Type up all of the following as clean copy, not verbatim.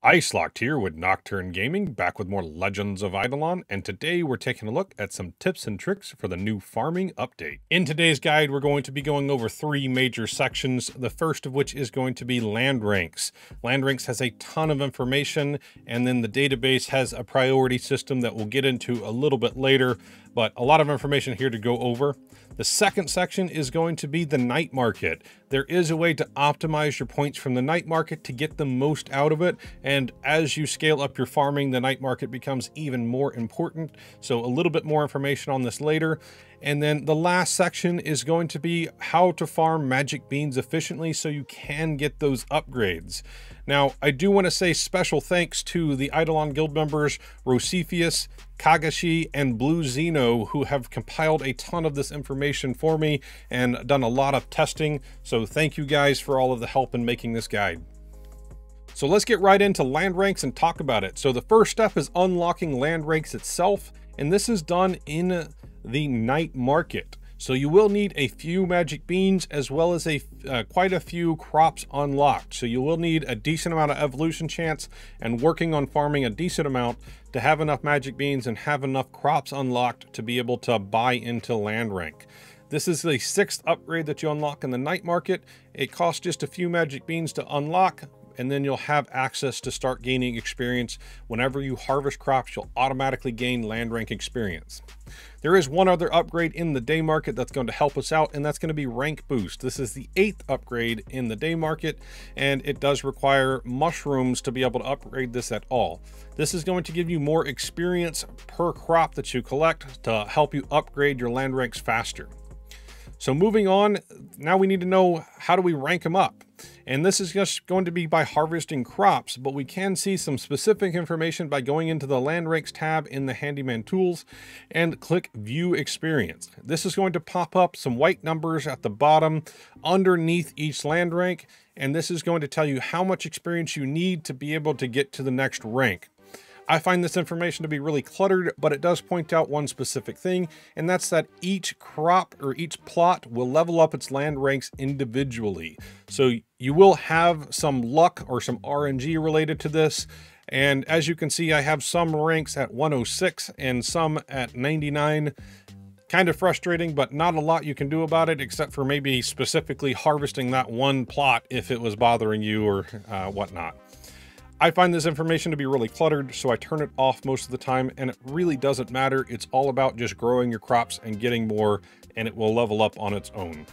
Icelocked here with Nocturne Gaming, back with more Legends of Idleon, and today we're taking a look at some tips and tricks for the new farming update. In today's guide, we're going to be going over three major sections, the first of which is going to be land ranks. Land ranks has a ton of information, and then the database has a priority system that we'll get into a little bit later, but a lot of information here to go over. The second section is going to be the night market. There is a way to optimize your points from the night market to get the most out of it. And as you scale up your farming, the night market becomes even more important. So a little bit more information on this later. And then the last section is going to be how to farm magic beans efficiently so you can get those upgrades. Now, I do want to say special thanks to the Idleon guild members, Rosiphius, Kagashi, and Blue Zeno, who have compiled a ton of this information for me and done a lot of testing. So thank you guys for all of the help in making this guide. So let's get right into land ranks and talk about it. So the first step is unlocking land ranks itself, and this is done in the night market. So you will need a few magic beans as well as quite a few crops unlocked. So you will need a decent amount of evolution chance and working on farming a decent amount to have enough magic beans and have enough crops unlocked to be able to buy into land rank. This is the sixth upgrade that you unlock in the night market. It costs just a few magic beans to unlock, and then you'll have access to start gaining experience. Whenever you harvest crops, you'll automatically gain land rank experience. There is one other upgrade in the day market that's going to help us out, and that's going to be rank boost. This is the 8th upgrade in the day market, and it does require mushrooms to be able to upgrade this at all. This is going to give you more experience per crop that you collect to help you upgrade your land ranks faster. So moving on, now we need to know, how do we rank them up? And this is just going to be by harvesting crops, but we can see some specific information by going into the land ranks tab in the handyman tools and click view experience. This is going to pop up some white numbers at the bottom underneath each land rank, and this is going to tell you how much experience you need to be able to get to the next rank. I find this information to be really cluttered, but it does point out one specific thing, and that's that each crop or each plot will level up its land ranks individually. So you will have some luck or some RNG related to this. And as you can see, I have some ranks at 106 and some at 99. Kind of frustrating, but not a lot you can do about it except for maybe specifically harvesting that one plot if it was bothering you or whatnot. I find this information to be really cluttered, so I turn it off most of the time, and it really doesn't matter. It's all about just growing your crops and getting more, and it will level up on its own.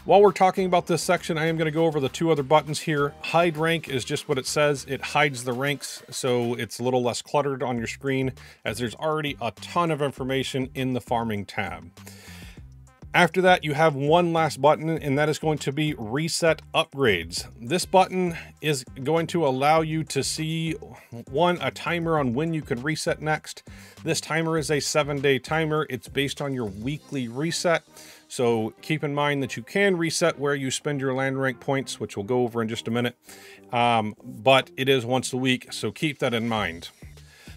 While we're talking about this section, I am going to go over the two other buttons here. Hide rank is just what it says. It hides the ranks, so it's a little less cluttered on your screen, as there's already a ton of information in the farming tab. After that, you have one last button, and that is going to be reset upgrades. This button is going to allow you to see, a timer on when you can reset next. This timer is a 7-day timer. It's based on your weekly reset. So keep in mind that you can reset where you spend your land rank points, which we'll go over in just a minute. But it is once a week, so keep that in mind.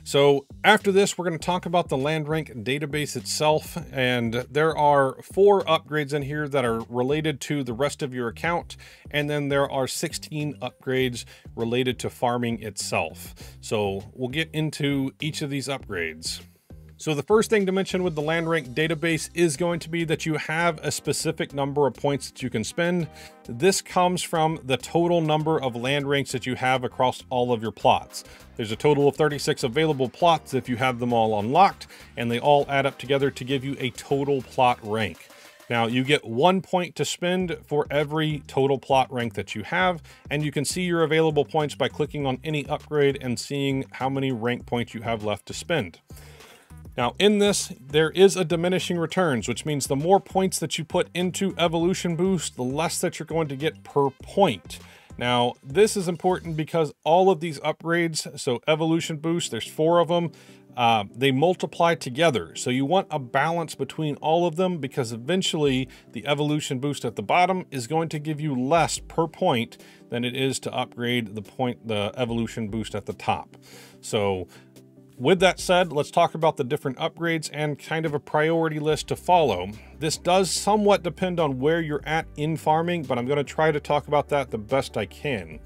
So after this, we're going to talk about the land rank database itself, and there are 4 upgrades in here that are related to the rest of your account, and then there are 16 upgrades related to farming itself. So we'll get into each of these upgrades. So the first thing to mention with the land rank database is going to be that you have a specific number of points that you can spend. This comes from the total number of land ranks that you have across all of your plots. There's a total of 36 available plots if you have them all unlocked, and they all add up together to give you a total plot rank. Now, you get 1 point to spend for every total plot rank that you have, and you can see your available points by clicking on any upgrade and seeing how many rank points you have left to spend. Now in this, there is a diminishing returns, which means the more points that you put into evolution boost, the less that you're going to get per point. Now, this is important because all of these upgrades, so evolution boost, there's 4 of them, they multiply together. So you want a balance between all of them, because eventually the evolution boost at the bottom is going to give you less per point than it is to upgrade the evolution boost at the top. So with that said, let's talk about the different upgrades and kind of a priority list to follow. This does somewhat depend on where you're at in farming, but I'm going to try to talk about that the best I can.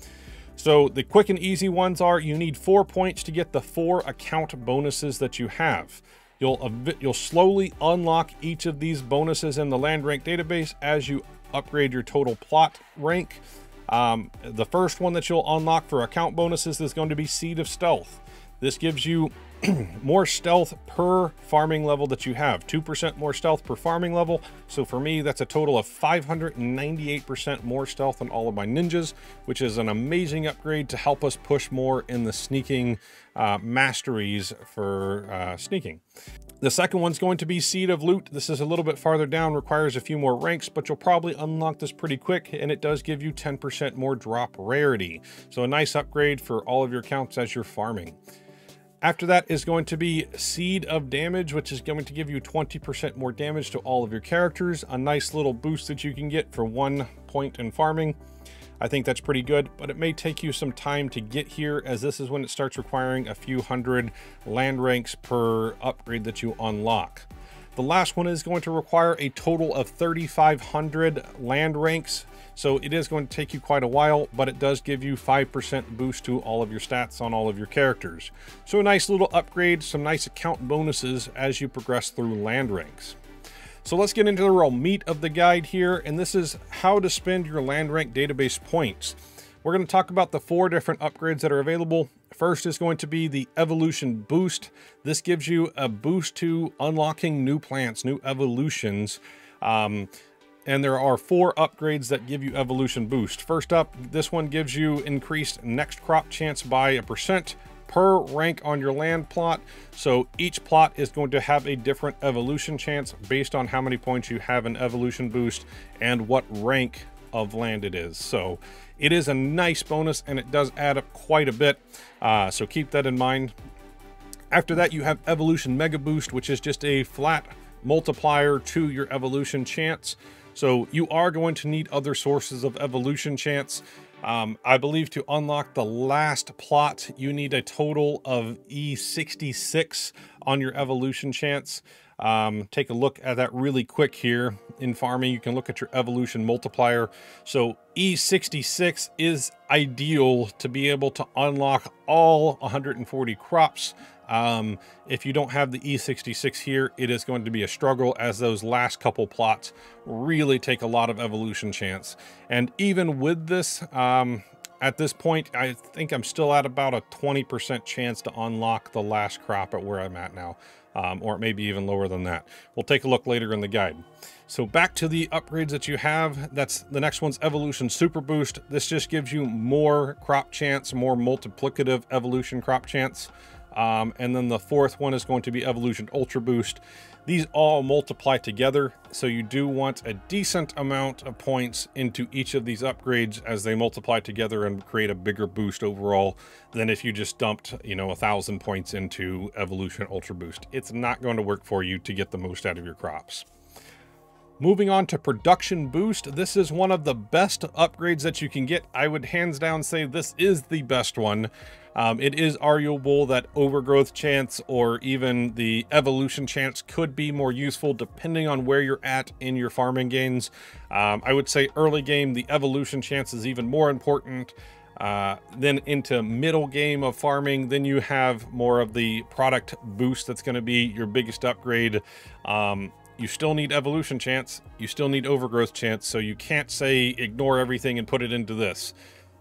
So the quick and easy ones are you need 4 points to get the 4 account bonuses that you have. You'll slowly unlock each of these bonuses in the land rank database as you upgrade your total plot rank. The first one that you'll unlock for account bonuses is going to be Seed of Stealth. This gives you more stealth per farming level that you have, 2% more stealth per farming level. So for me, that's a total of 598% more stealth than all of my ninjas, which is an amazing upgrade to help us push more in the sneaking masteries for sneaking. The second one's going to be Seed of Loot. This is a little bit farther down, requires a few more ranks, but you'll probably unlock this pretty quick, and it does give you 10% more drop rarity. So a nice upgrade for all of your accounts as you're farming. After that is going to be Seed of Damage, which is going to give you 20% more damage to all of your characters. A nice little boost that you can get for 1 point in farming. I think that's pretty good, but it may take you some time to get here, as this is when it starts requiring a few hundred land ranks per upgrade that you unlock. The last one is going to require a total of 3,500 land ranks. So it is going to take you quite a while, but it does give you 5% boost to all of your stats on all of your characters. So a nice little upgrade, some nice account bonuses as you progress through land ranks. So let's get into the real meat of the guide here, and this is how to spend your land rank database points. We're going to talk about the 4 different upgrades that are available. First is going to be the Evolution Boost. This gives you a boost to unlocking new plants, new evolutions. And there are 4 upgrades that give you Evolution Boost. First up, this one gives you increased next crop chance by 1% per rank on your land plot. So each plot is going to have a different evolution chance based on how many points you have in Evolution Boost and what rank of land it is. So it is a nice bonus, and it does add up quite a bit. So keep that in mind. After that, you have Evolution Mega Boost, which is just a flat multiplier to your evolution chance. So you are going to need other sources of evolution chance. I believe to unlock the last plot, you need a total of E66 on your evolution chance. Take a look at that really quick here. In farming, you can look at your evolution multiplier. So E66 is ideal to be able to unlock all 140 crops. If you don't have the E66 here, it is going to be a struggle, as those last couple plots really take a lot of evolution chance. And even with this, at this point, I think I'm still at about a 20% chance to unlock the last crop at where I'm at now. Or it may be even lower than that. We'll take a look later in the guide. So back to the upgrades that you have. That's the next one's Evolution Super Boost. This just gives you more crop chance, more multiplicative evolution crop chance. And then the 4th one is going to be Evolution Ultra Boost. These all multiply together, so you do want a decent amount of points into each of these upgrades as they multiply together and create a bigger boost overall than if you just dumped, 1,000 points into Evolution Ultra Boost. It's not going to work for you to get the most out of your crops. Moving on to Production Boost, this is one of the best upgrades that you can get. I would hands down say this is the best one. It is arguable that overgrowth chance or even the evolution chance could be more useful depending on where you're at in your farming gains. I would say early game, the evolution chance is even more important. Then into middle game of farming, then you have more of the product boost that's going to be your biggest upgrade. You still need evolution chance, you still need overgrowth chance, so you can't say ignore everything and put it into this.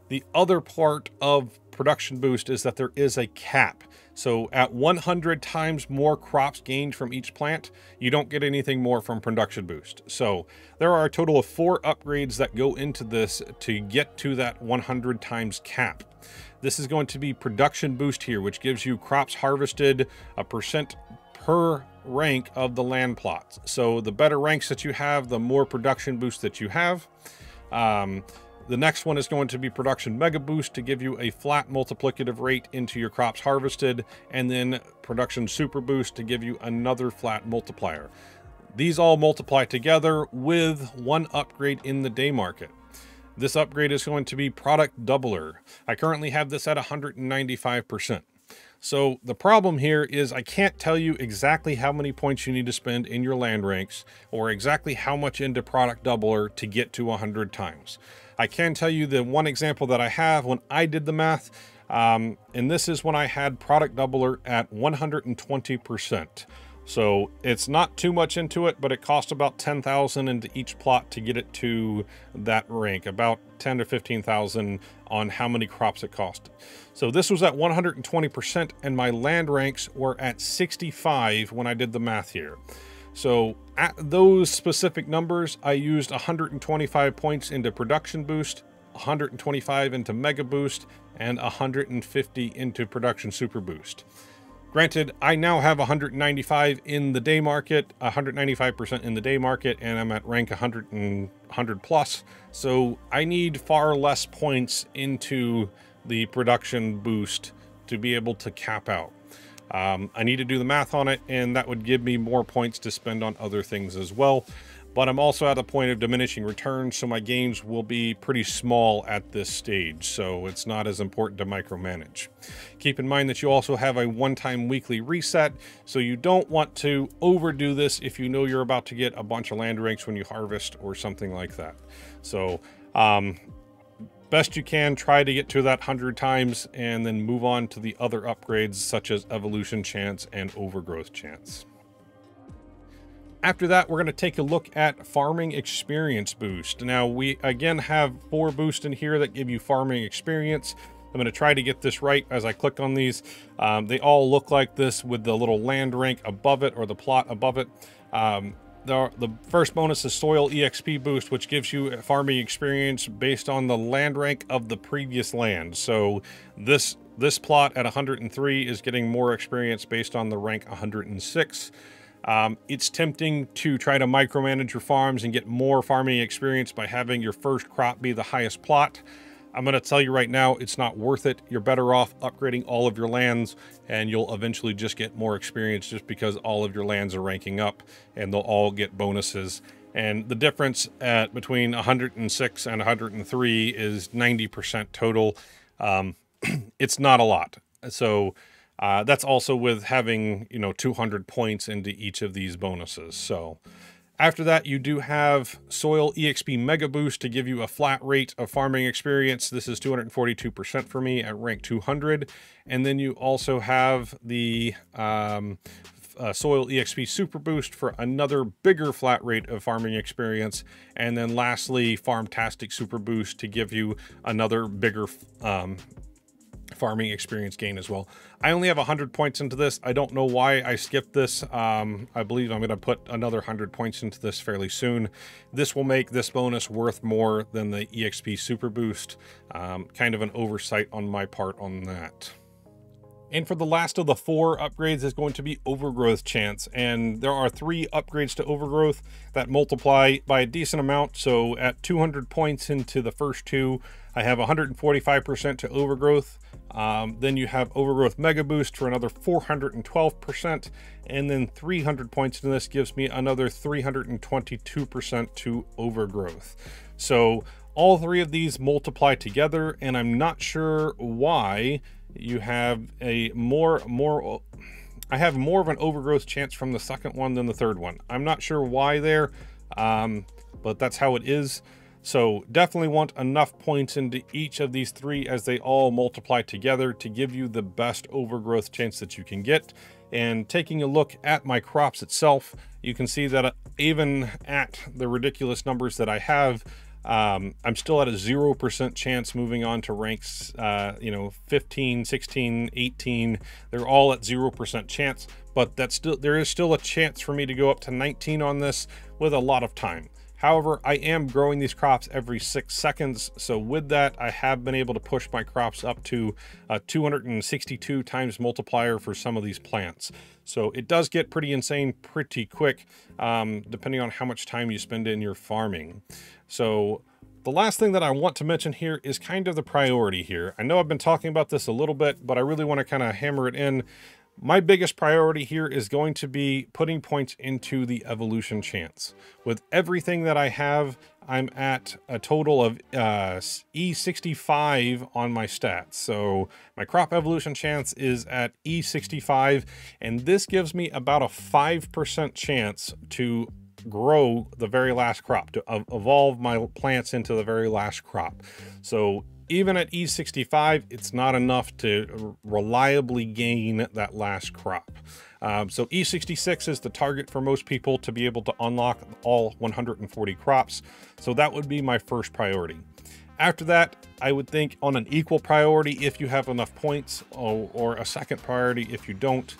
The other part of production boost is that there is a cap. So at 100 times more crops gained from each plant, you don't get anything more from production boost. So there are a total of 4 upgrades that go into this to get to that 100 times cap. This is going to be production boost here, which gives you crops harvested a % per rank of the land plots. So the better ranks that you have, the more production boost that you have. The next one is going to be Production Mega Boost to give you a flat multiplicative rate into your crops harvested, and then Production Super Boost to give you another flat multiplier. These all multiply together with one upgrade in the day market. This upgrade is going to be Product Doubler. I currently have this at 195%. So the problem here is I can't tell you exactly how many points you need to spend in your land ranks or exactly how much into Product Doubler to get to 100 times. I can tell you the one example that I have when I did the math, and this is when I had product doubler at 120%. So it's not too much into it, but it cost about 10,000 into each plot to get it to that rank, about 10 to 15,000 on how many crops it cost. So this was at 120%, and my land ranks were at 65 when I did the math here. So at those specific numbers, I used 125 points into production boost, 125 into mega boost, and 150 into production super boost. Granted, I now have 195 in the day market, 195% in the day market, and I'm at rank 100 plus. So I need far less points into the production boost to be able to cap out. I need to do the math on it, and that would give me more points to spend on other things as well. But I'm also at the point of diminishing returns, so my gains will be pretty small at this stage, so it's not as important to micromanage. Keep in mind that you also have a one-time weekly reset, so you don't want to overdo this if you know you're about to get a bunch of land ranks when you harvest or something like that. So best you can, try to get to that 100 times and then move on to the other upgrades such as evolution chance and overgrowth chance. After that, we're going to take a look at farming experience boost. Now, we again have 4 boosts in here that give you farming experience. I'm going to try to get this right as I click on these. They all look like this with the little land rank above it or the plot above it. The first bonus is soil EXP boost, which gives you farming experience based on the land rank of the previous land. So this plot at 103 is getting more experience based on the rank 106. It's tempting to try to micromanage your farms and get more farming experience by having your first crop be the highest plot. I'm going to tell you right now, it's not worth it. You're better off upgrading all of your lands, and you'll eventually just get more experience just because all of your lands are ranking up and they'll all get bonuses. And the difference between 106 and 103 is 90% total. It's not a lot. So that's also with having, 200 points into each of these bonuses. So after that, you do have Soil EXP Mega Boost to give you a flat rate of farming experience. This is 242% for me at rank 200. And then you also have the Soil EXP Super Boost for another bigger flat rate of farming experience. And then lastly, Farmtastic Super Boost to give you another bigger farming experience gain as well. I only have 100 points into this. I don't know why I skipped this. I believe I'm going to put another 100 points into this fairly soon. This will make this bonus worth more than the EXP Super Boost. Kind of an oversight on my part on that. And for the last of the 4 upgrades is going to be Overgrowth Chance. And there are 3 upgrades to Overgrowth that multiply by a decent amount. So at 200 points into the first 2, I have 145% to Overgrowth. Then you have Overgrowth Mega Boost for another 412%. And then 300 points in this gives me another 322% to Overgrowth. So all 3 of these multiply together, and I'm not sure why you have I have more of an overgrowth chance from the second one than the third one. I'm not sure why there, but that's how it is. So definitely want enough points into each of these 3 as they all multiply together to give you the best overgrowth chance that you can get. And taking a look at my crops itself, you can see that even at the ridiculous numbers that I have, I'm still at a 0% chance moving on to ranks, 15, 16, 18. They're all at 0% chance, but there is still a chance for me to go up to 19 on this with a lot of time. However, I am growing these crops every 6 seconds. So with that, I have been able to push my crops up to a 262 times multiplier for some of these plants. So it does get pretty insane pretty quick, depending on how much time you spend in your farming. So the last thing that I want to mention here is kind of the priority here. I know I've been talking about this a little bit, but I really want to kind of hammer it in. My biggest priority here is going to be putting points into the evolution chance. With everything that I have, I'm at a total of E65 on my stats. So my crop evolution chance is at E65, and this gives me about a 5% chance to grow the very last crop, to evolve my plants into the very last crop. So even at E65, it's not enough to reliably gain that last crop. So E66 is the target for most people to be able to unlock all 140 crops. So that would be my first priority. After that, I would think on an equal priority if you have enough points, or a second priority if you don't,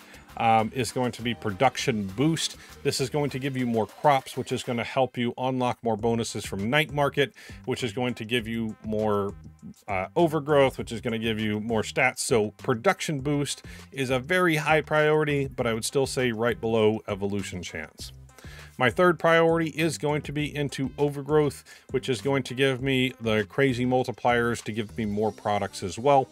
is going to be production boost. This is going to give you more crops, which is going to help you unlock more bonuses from night market, which is going to give you more overgrowth, which is going to give you more stats. So production boost is a very high priority, but I would still say right below evolution chance. My third priority is going to be into overgrowth, which is going to give me the crazy multipliers to give me more products as well.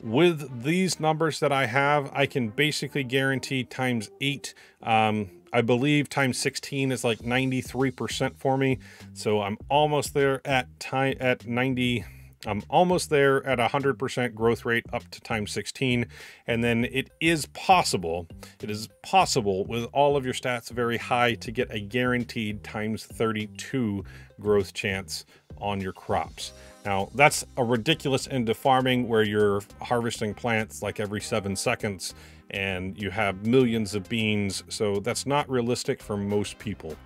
With these numbers that I have, I can basically guarantee times 8. I believe times 16 is like 93% for me. So I'm almost there at 90. I'm almost there at 100% growth rate up to times 16. And then it is possible with all of your stats very high to get a guaranteed times 32 growth chance on your crops. Now, that's a ridiculous end to farming where you're harvesting plants like every 7 seconds and you have millions of beans. So that's not realistic for most people.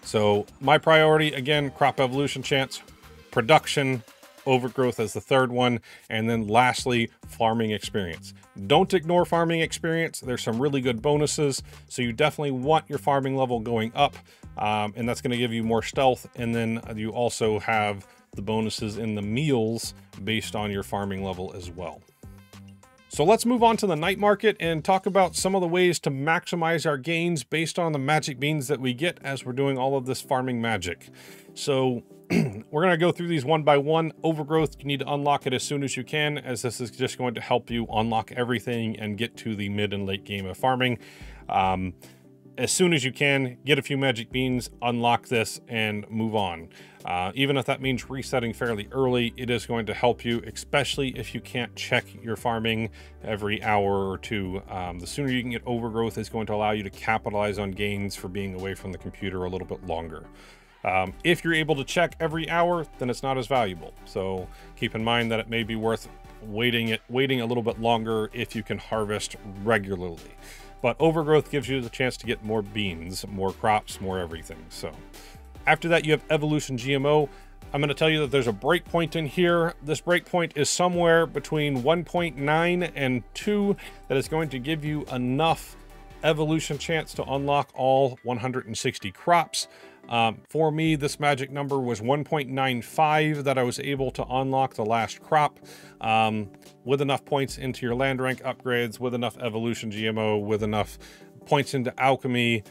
So my priority, again, crop evolution chance, production, overgrowth as the third one, and then lastly, farming experience. Don't ignore farming experience. There's some really good bonuses, so you definitely want your farming level going up, and that's going to give you more stealth. And then you also have the bonuses in the meals based on your farming level as well. So let's move on to the night market and talk about some of the ways to maximize our gains based on the magic beans that we get as we're doing all of this farming magic. So we're going to go through these one by one. Overgrowth, you need to unlock it as soon as you can, as this is just going to help you unlock everything and get to the mid and late game of farming. As soon as you can, get a few magic beans, unlock this, and move on. Even if that means resetting fairly early, it is going to help you, especially if you can't check your farming every hour or two. The sooner you can get overgrowth is going to allow you to capitalize on gains for being away from the computer a little bit longer. If you're able to check every hour, then it's not as valuable. So keep in mind that it may be worth waiting a little bit longer if you can harvest regularly. But overgrowth gives you the chance to get more beans, more crops, more everything. So after that, you have evolution GMO. I'm going to tell you that there's a breakpoint in here. This breakpoint is somewhere between 1.9 and 2 that is going to give you enough evolution chance to unlock all 160 crops. For me, this magic number was 1.95 that I was able to unlock the last crop, with enough points into your land rank upgrades, with enough evolution GMO, with enough points into alchemy,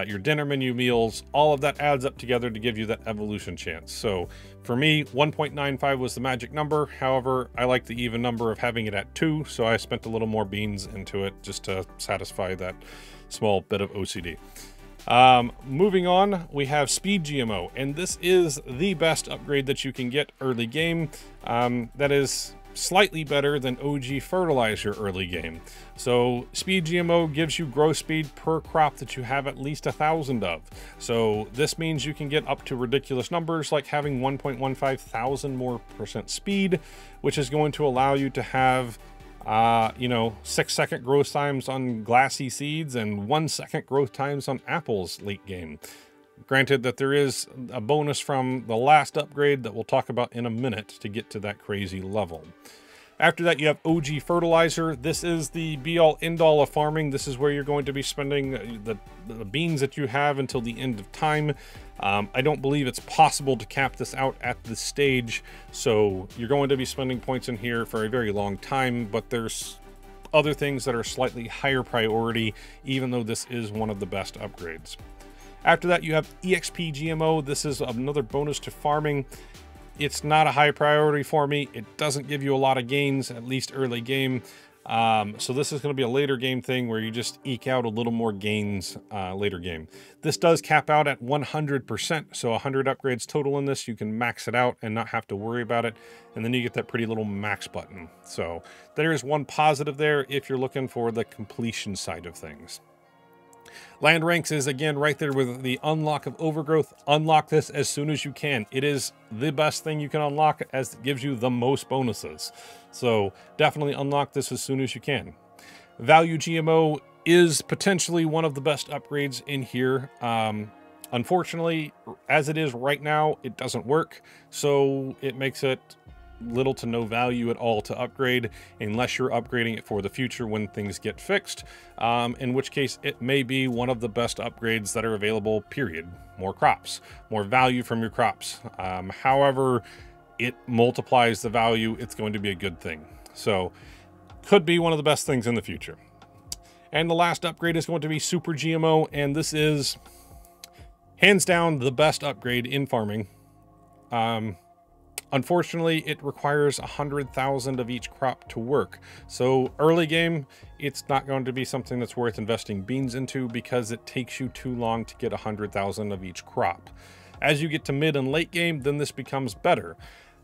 your dinner menu meals. All of that adds up together to give you that evolution chance. So for me, 1.95 was the magic number. However, I like the even number of having it at 2, so I spent a little more beans into it just to satisfy that small bit of OCD. Moving on, we have speed GMO, and this is the best upgrade that you can get early game. That is slightly better than OG fertilizer early game. So speed GMO gives you growth speed per crop that you have at least 1,000 of. So this means you can get up to ridiculous numbers like having 1.15 thousand more % speed, which is going to allow you to have 6-second growth times on glassy seeds and 1-second growth times on apples late game. Granted that there is a bonus from the last upgrade that we'll talk about in a minute to get to that crazy level. After that, you have OG fertilizer. This is the be-all end-all of farming. This is where you're going to be spending the beans that you have until the end of time. I don't believe it's possible to cap this out at this stage, so you're going to be spending points in here for a very long time, but there's other things that are slightly higher priority, even though this is one of the best upgrades. After that, you have EXP GMO. This is another bonus to farming. It's not a high priority for me. It doesn't give you a lot of gains, at least early game. So this is going to be a later game thing where you just eke out a little more gains later game. This does cap out at 100%. So 100 upgrades total in this. You can max it out and not have to worry about it. And then you get that pretty little max button. So there is one positive there if you're looking for the completion side of things. Land ranks is again right there with the unlock of overgrowth. Unlock this as soon as you can. It is the best thing you can unlock as it gives you the most bonuses. So definitely unlock this as soon as you can. Value GMO is potentially one of the best upgrades in here. Unfortunately, as it is right now, it doesn't work. So it makes it little to no value at all to upgrade unless you're upgrading it for the future when things get fixed, in which case it may be one of the best upgrades that are available, period. More crops, more value from your crops. However it multiplies the value, it's going to be a good thing. So could be one of the best things in the future. And the last upgrade is going to be Super GMO, and this is hands down the best upgrade in farming. Unfortunately, it requires 100,000 of each crop to work. So early game, it's not going to be something that's worth investing beans into because it takes you too long to get 100,000 of each crop. As you get to mid and late game, then this becomes better.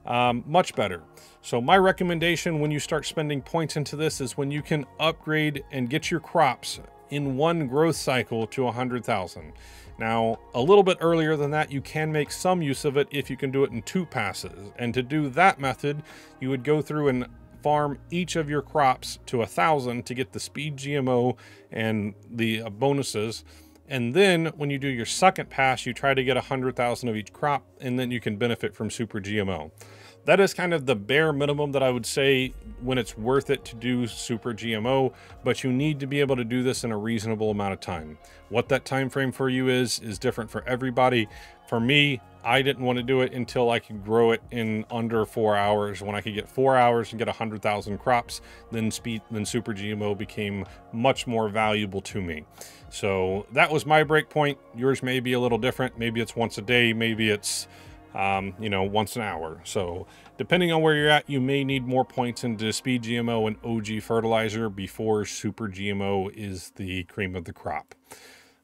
Much better. So my recommendation when you start spending points into this is when you can upgrade and get your crops in one growth cycle to 100,000. Now, a little bit earlier than that, you can make some use of it if you can do it in 2 passes. And to do that method, you would go through and farm each of your crops to 1,000 to get the speed GMO and the bonuses. And then when you do your second pass, you try to get 100,000 of each crop, and then you can benefit from Super GMO. That is kind of the bare minimum that I would say when it's worth it to do Super GMO, but you need to be able to do this in a reasonable amount of time. What that time frame for you is different for everybody. For me, I didn't want to do it until I could grow it in under 4 hours. When I could get 4 hours and get 100,000 crops, then Super GMO became much more valuable to me. So that was my break point. Yours may be a little different. Maybe it's once a day, maybe it's you know, once an hour. So depending on where you're at, you may need more points into speed GMO and OG fertilizer before Super GMO is the cream of the crop.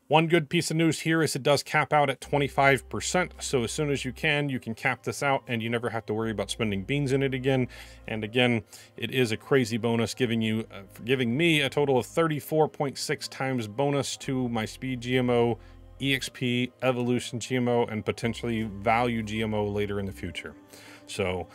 One good piece of news here is it does cap out at 25%. So as soon as you can cap this out and you never have to worry about spending beans in it again. And again, it is a crazy bonus, giving me a total of 34.6 times bonus to my speed GMO, EXP, Evolution GMO, and potentially Value GMO later in the future. So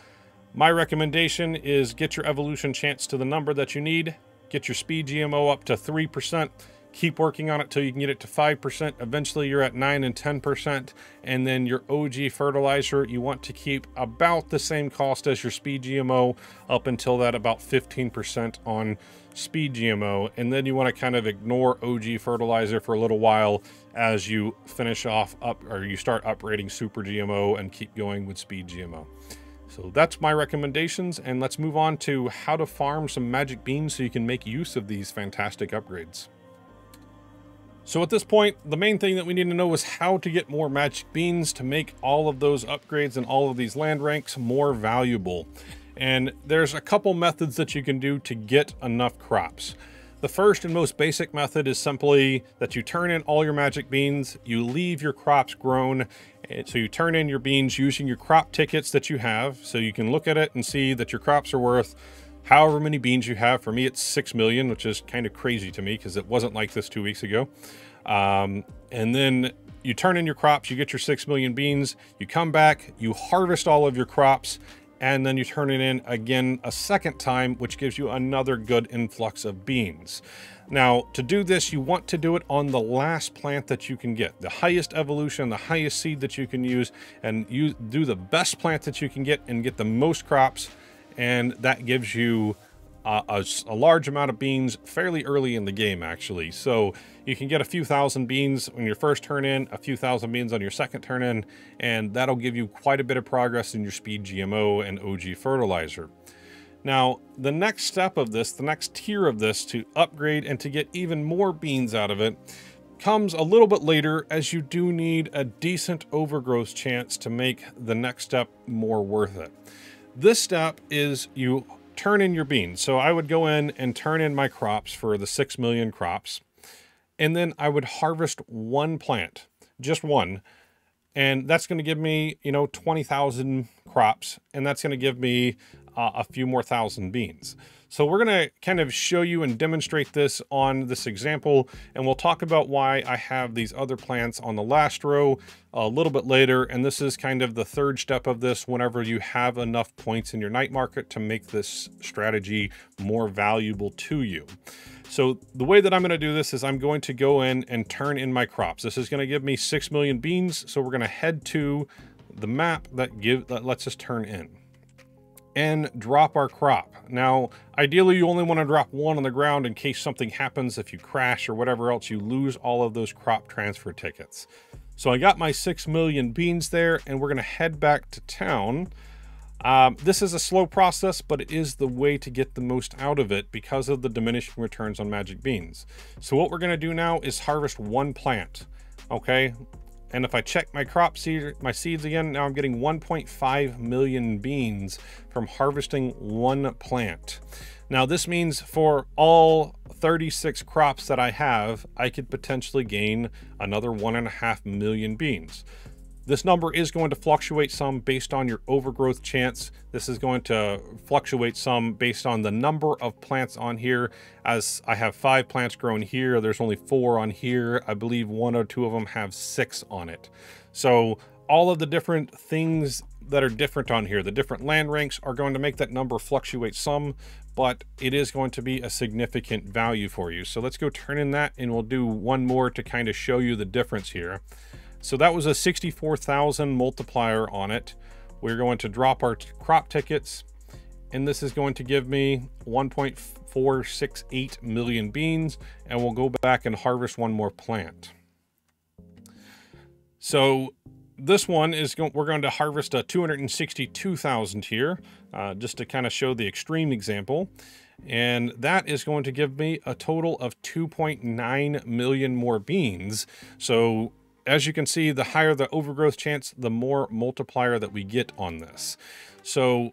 my recommendation is get your Evolution chance to the number that you need, get your Speed GMO up to 3%, keep working on it till you can get it to 5%. Eventually you're at 9 and 10%, and then your OG fertilizer, you want to keep about the same cost as your Speed GMO up until that about 15% on Speed GMO, and then you want to kind of ignore OG fertilizer for a little while as you finish off or you start upgrading Super GMO and keep going with Speed GMO. So that's my recommendations, and let's move on to how to farm some magic beans so you can make use of these fantastic upgrades. So at this point, the main thing that we need to know is how to get more magic beans to make all of those upgrades and all of these land ranks more valuable. And there's a couple methods that you can do to get enough crops. The first and most basic method is simply that you turn in all your magic beans, you leave your crops grown. So you turn in your beans using your crop tickets that you have, so you can look at it and see that your crops are worth however many beans you have. For me, it's 6 million, which is kind of crazy to me because it wasn't like this 2 weeks ago. And then you turn in your crops, you get your 6 million beans, you come back, you harvest all of your crops, and then you turn it in again a second time, which gives you another good influx of beans. Now, to do this, you want to do it on the last plant that you can get, the highest evolution, the highest seed that you can use, and you do the best plant that you can get and get the most crops. And that gives you a large amount of beans fairly early in the game, actually. So you can get a few thousand beans on your first turn in, a few thousand beans on your second turn in, and that'll give you quite a bit of progress in your Speed GMO and OG fertilizer. Now, the next step of this, the next tier of this to upgrade and to get even more beans out of it comes a little bit later, as you do need a decent overgrowth chance to make the next step more worth it. This step is you turn in your beans. So I would go in and turn in my crops for the 6 million crops. And then I would harvest one plant, just one. And that's going to give me, you know, 20,000 crops. And that's going to give me a few more thousand beans. So we're going to kind of show you and demonstrate this on this example, and we'll talk about why I have these other plants on the last row a little bit later. And this is kind of the third step of this whenever you have enough points in your night market to make this strategy more valuable to you. So the way that I'm going to do this is I'm going to go in and turn in my crops. This is going to give me 6 million beans. So we're going to head to the map that lets us turn in and drop our crop. Now, ideally, you only want to drop one on the ground in case something happens. If you crash or whatever else, you lose all of those crop transfer tickets. So I got my 6 million beans there, and we're going to head back to town. This is a slow process, but it is the way to get the most out of it because of the diminishing returns on magic beans. So what we're going to do now is harvest one plant. Okay. And if I check my my seeds again, now I'm getting 1.5 million beans from harvesting one plant. Now this means for all 36 crops that I have, I could potentially gain another 1.5 million beans. This number is going to fluctuate some based on your overgrowth chance. This is going to fluctuate some based on the number of plants on here. As I have 5 plants grown here, there's only 4 on here. I believe 1 or 2 of them have 6 on it. So all of the different things that are different on here, the different land ranks, are going to make that number fluctuate some, but it is going to be a significant value for you. So let's go turn in that, and we'll do one more to kind of show you the difference here. So that was a 64,000 multiplier on it. We're going to drop our crop tickets, and this is going to give me 1.468 million beans, and we'll go back and harvest one more plant. So this one is we're going to harvest a 262,000 here, just to kind of show the extreme example. And that is going to give me a total of 2.9 million more beans. So as you can see, the higher the overgrowth chance, the more multiplier that we get on this. So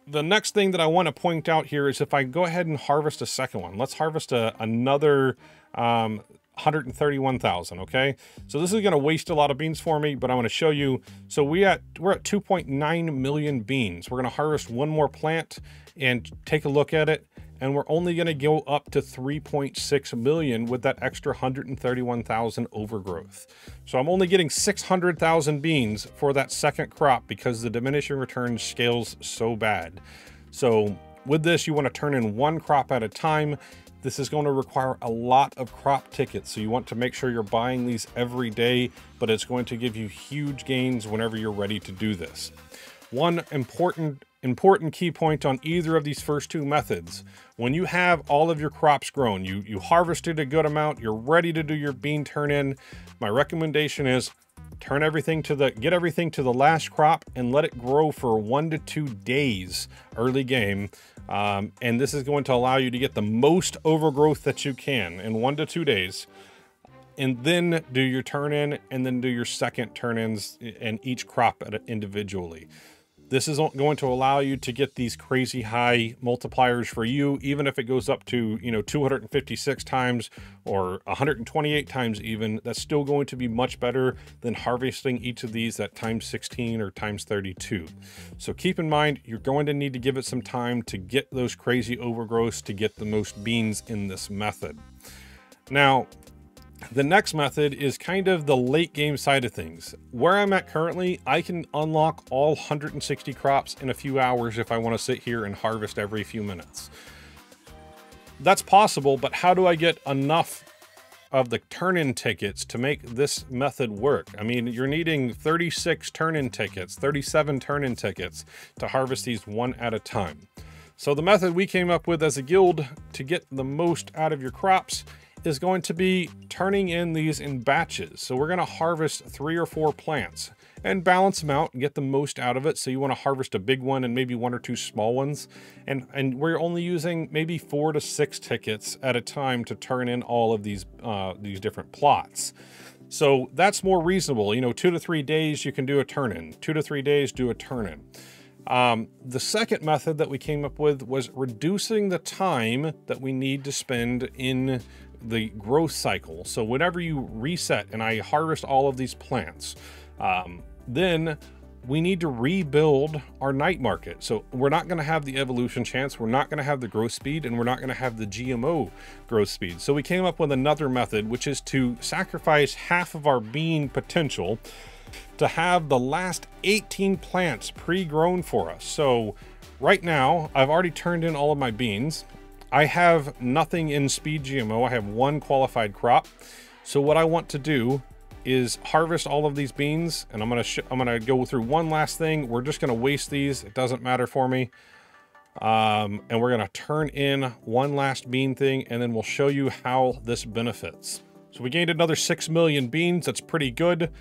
the next thing that I want to point out here is if I go ahead and harvest a second one, let's harvest another 131,000. Okay, so this is going to waste a lot of beans for me, but I want to show you. So we're at 2.9 million beans. We're going to harvest one more plant and take a look at it. And we're only going to go up to 3.6 million with that extra 131,000 overgrowth. So I'm only getting 600,000 beans for that second crop because the diminishing return scales so bad. So with this, you want to turn in one crop at a time. This is going to require a lot of crop tickets. So you want to make sure you're buying these every day, but it's going to give you huge gains whenever you're ready to do this. One important key point on either of these first two methods: when you have all of your crops grown, you harvested a good amount, you're ready to do your bean turn in, my recommendation is get everything to the last crop and let it grow for 1 to 2 days early game. And this is going to allow you to get the most overgrowth that you can in 1 to 2 days. And then do your turn in, and then do your second turn ins and each crop individually. This is going to allow you to get these crazy high multipliers for you, even if it goes up to, 256 times or 128 times even. That's still going to be much better than harvesting each of these at times 16 or times 32. So keep in mind, you're going to need to give it some time to get those crazy overgrowths to get the most beans in this method. Now, the next method is kind of the late game side of things. Where I'm at currently, I can unlock all 160 crops in a few hours if I want to sit here and harvest every few minutes. That's possible, but how do I get enough of the turn-in tickets to make this method work? I mean, you're needing 36 turn-in tickets, 37 turn-in tickets to harvest these one at a time. So the method we came up with as a guild to get the most out of your crops is going to be turning in these in batches. So we're going to harvest 3 or 4 plants and balance them out and get the most out of it. So you want to harvest a big one and maybe 1 or 2 small ones. And we're only using maybe 4 to 6 tickets at a time to turn in all of these different plots. So that's more reasonable. 2 to 3 days, you can do a turn in. 2 to 3 days, do a turn in. The second method that we came up with was reducing the time that we need to spend in the growth cycle. So whenever you reset and I harvest all of these plants, then we need to rebuild our night market. So we're not going to have the evolution chance, we're not going to have the growth speed, and we're not going to have the GMO growth speed. So we came up with another method, which is to sacrifice half of our bean potential to have the last 18 plants pre-grown for us. So right now, I've already turned in all of my beans. I have nothing in speed GMO. I have one qualified crop. So what I want to do is harvest all of these beans, and I'm gonna go through one last thing. We're just gonna waste these. It doesn't matter for me. And we're gonna turn in one last bean thing, and then we'll show you how this benefits. So we gained another 6 million beans. That's pretty good.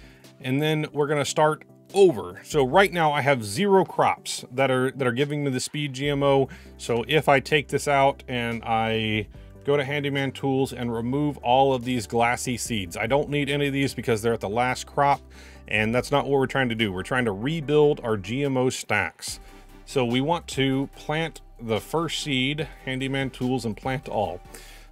And then we're gonna start over. So right now I have 0 crops that are giving me the speed GMO. So if I take this out and I go to Handyman Tools and remove all of these glassy seeds, I don't need any of these because they're at the last crop, and that's not what we're trying to do. We're trying to rebuild our GMO stacks. So we want to plant the first seed, Handyman Tools, and plant all.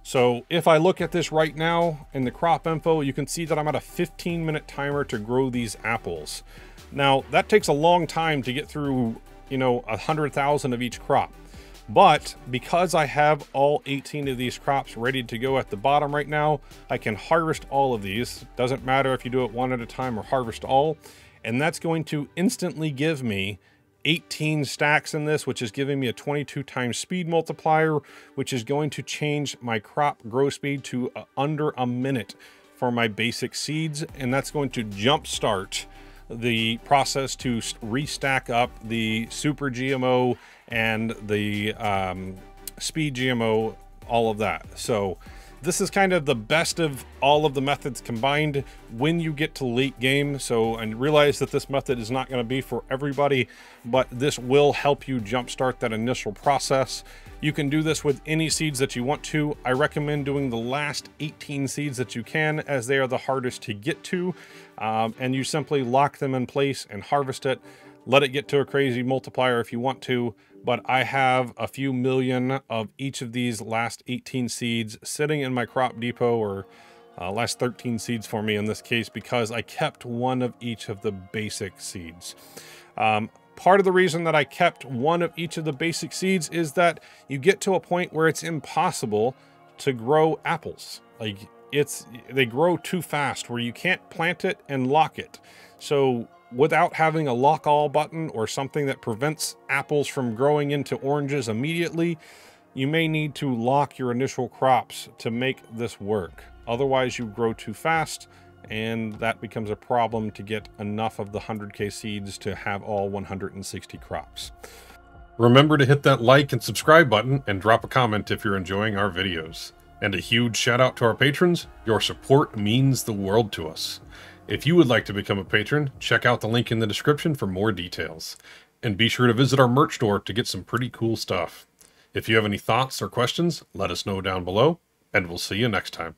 So if I look at this right now in the crop info, you can see that I'm at a 15-minute timer to grow these apples. Now that takes a long time to get through, 100,000 of each crop. But because I have all 18 of these crops ready to go at the bottom right now, I can harvest all of these. Doesn't matter if you do it one at a time or harvest all. And that's going to instantly give me 18 stacks in this, which is giving me a 22 times speed multiplier, which is going to change my crop grow speed to under a minute for my basic seeds. And that's going to jumpstart the process to restack up the super GMO and the speed GMO, all of that. So this is kind of the best of all of the methods combined when you get to late game. So, and realize that this method is not going to be for everybody, but this will help you jumpstart that initial process. You can do this with any seeds that you want to. I recommend doing the last 18 seeds that you can, as they are the hardest to get to. And you simply lock them in place and harvest it. Let it get to a crazy multiplier if you want to, but I have a few million of each of these last 18 seeds sitting in my crop depot, or last 13 seeds for me in this case, because I kept one of each of the basic seeds. Part of the reason that I kept one of each of the basic seeds is that you get to a point where it's impossible to grow apples. Like, they grow too fast where you can't plant it and lock it. So without having a lock all button or something that prevents apples from growing into oranges immediately, you may need to lock your initial crops to make this work. Otherwise you grow too fast, and that becomes a problem to get enough of the 100K seeds to have all 160 crops. Remember to hit that like and subscribe button, and drop a comment if you're enjoying our videos. And a huge shout out to our patrons. Your support means the world to us. If you would like to become a patron, check out the link in the description for more details. And be sure to visit our merch store to get some pretty cool stuff. If you have any thoughts or questions, let us know down below, and we'll see you next time.